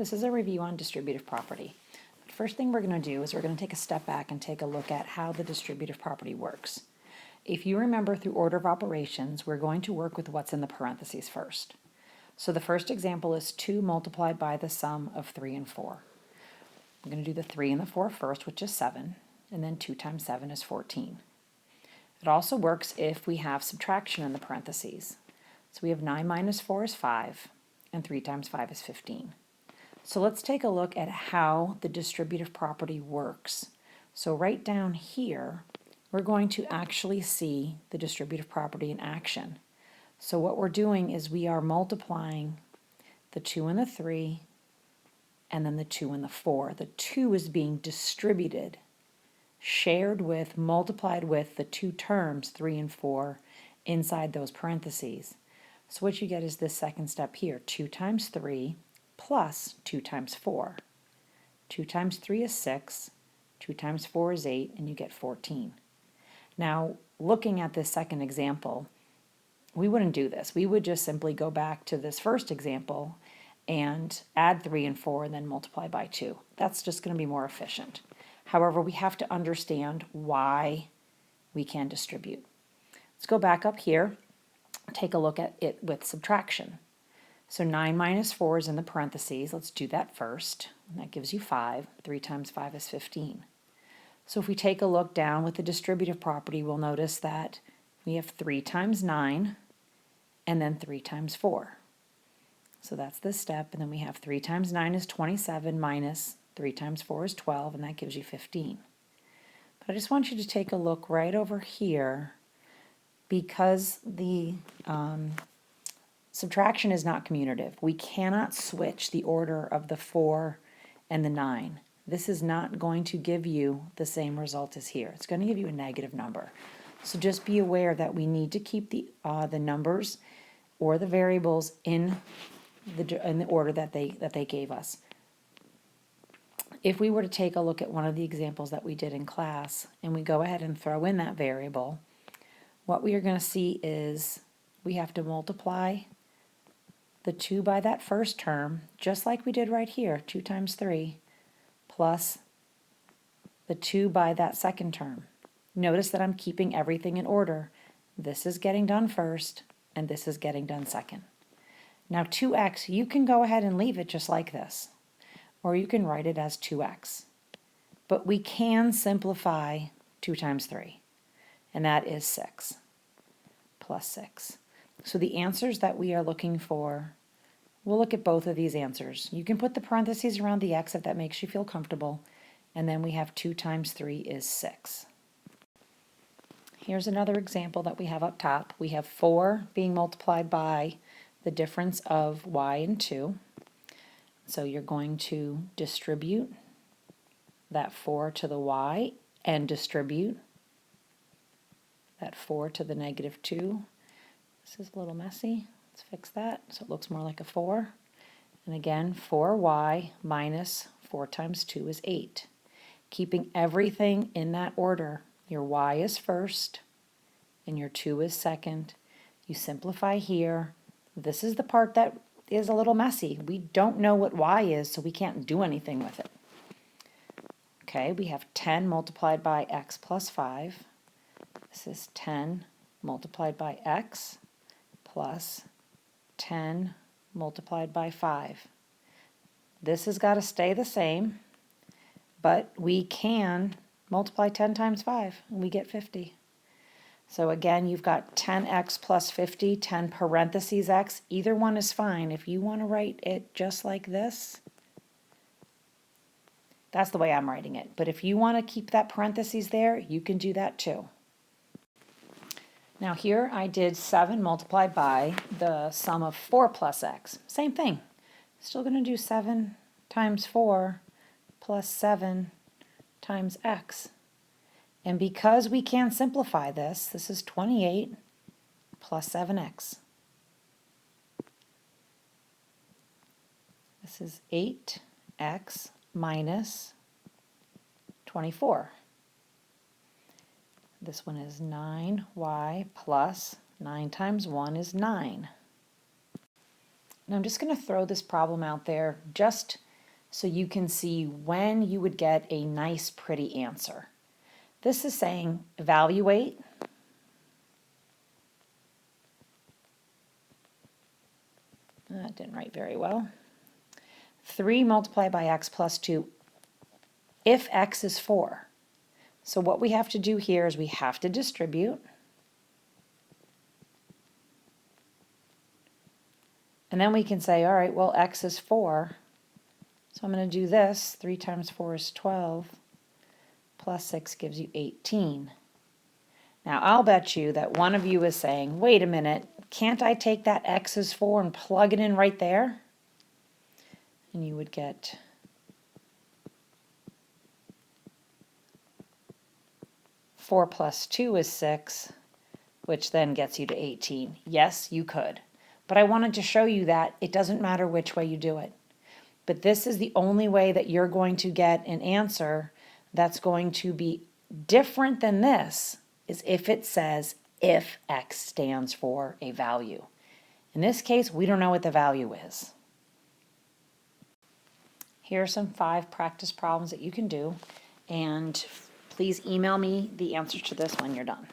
This is a review on distributive property. The first thing we're going to do is we're going to take a step back and take a look at how the distributive property works. If you remember through order of operations, we're going to work with what's in the parentheses first. So the first example is 2 multiplied by the sum of 3 and 4. I'm going to do the 3 and the 4 first, which is 7, and then 2 times 7 is 14. It also works if we have subtraction in the parentheses. So we have 9 minus 4 is 5, and 3 times 5 is 15. So let's take a look at how the distributive property works. So right down here, we're going to actually see the distributive property in action. So what we're doing is we are multiplying the 2 and the 3, and then the 2 and the 4. The 2 is being distributed, shared with, multiplied with the two terms, 3 and 4, inside those parentheses. So what you get is this second step here, 2 times 3 plus 2 times 4. 2 times 3 is 6, 2 times 4 is 8, and you get 14. Now, looking at this second example, we wouldn't do this. We would just simply go back to this first example and add 3 and 4 and then multiply by 2. That's just going to be more efficient. However, we have to understand why we can distribute. Let's go back up here, take a look at it with subtraction. So 9 minus 4 is in the parentheses. Let's do that first. And that gives you 5. 3 times 5 is 15. So if we take a look down with the distributive property, we'll notice that we have 3 times 9 and then 3 times 4. So that's this step. And then we have 3 times 9 is 27 minus 3 times 4 is 12, and that gives you 15. But I just want you to take a look right over here, because the subtraction is not commutative. We cannot switch the order of the 4 and the 9. This is not going to give you the same result as here. It's going to give you a negative number. So just be aware that we need to keep the numbers or the variables in the order that they gave us. If we were to take a look at one of the examples that we did in class, and we go ahead and throw in that variable, what we are going to see is we have to multiply the 2 by that first term, just like we did right here, 2 times 3, plus the 2 by that second term. Notice that I'm keeping everything in order. This is getting done first, and this is getting done second. Now 2x, you can go ahead and leave it just like this, or you can write it as 2x. But we can simplify 2 times 3, and that is 6, plus 6. So the answers that we are looking for, we'll look at both of these answers. You can put the parentheses around the x if that makes you feel comfortable, and then we have 2 times 3 is 6. Here's another example that we have up top. We have 4 being multiplied by the difference of y and 2. So you're going to distribute that 4 to the y and distribute that 4 to the negative 2. This is a little messy. Let's fix that so it looks more like a 4. And again, 4y minus 4 times 2 is 8. Keeping everything in that order. Your y is first and your 2 is second. You simplify here. This is the part that is a little messy. We don't know what y is, so we can't do anything with it. Okay, we have 10 multiplied by x plus 5. This is 10 multiplied by x plus 10 multiplied by 5. This has got to stay the same, but we can multiply 10 times 5, and we get 50. So again, you've got 10x plus 50, 10 parentheses x. Either one is fine. If you want to write it just like this, that's the way I'm writing it. But if you want to keep that parentheses there, you can do that too. Now here I did 7 multiplied by the sum of 4 plus x. Same thing. Still going to do 7 times 4 plus 7 times x. And because we can simplify this, this is 28 plus 7x. This is 8x minus 24. This one is 9y plus 9 times 1 is 9. Now I'm just going to throw this problem out there just so you can see when you would get a nice, pretty answer. This is saying evaluate. That didn't write very well. 3 multiplied by x plus 2 if x is 4. So what we have to do here is we have to distribute. And then we can say, all right, well, x is 4. So I'm going to do this. 3 times 4 is 12. Plus 6 gives you 18. Now, I'll bet you that one of you is saying, wait a minute, can't I take that x is 4 and plug it in right there? And you would get 4 plus 2 is 6, which then gets you to 18. Yes, you could. But I wanted to show you that it doesn't matter which way you do it. But this is the only way that you're going to get an answer that's going to be different than this, is if it says if x stands for a value. In this case, we don't know what the value is. Here are some 5 practice problems that you can do, and please email me the answer to this when you're done.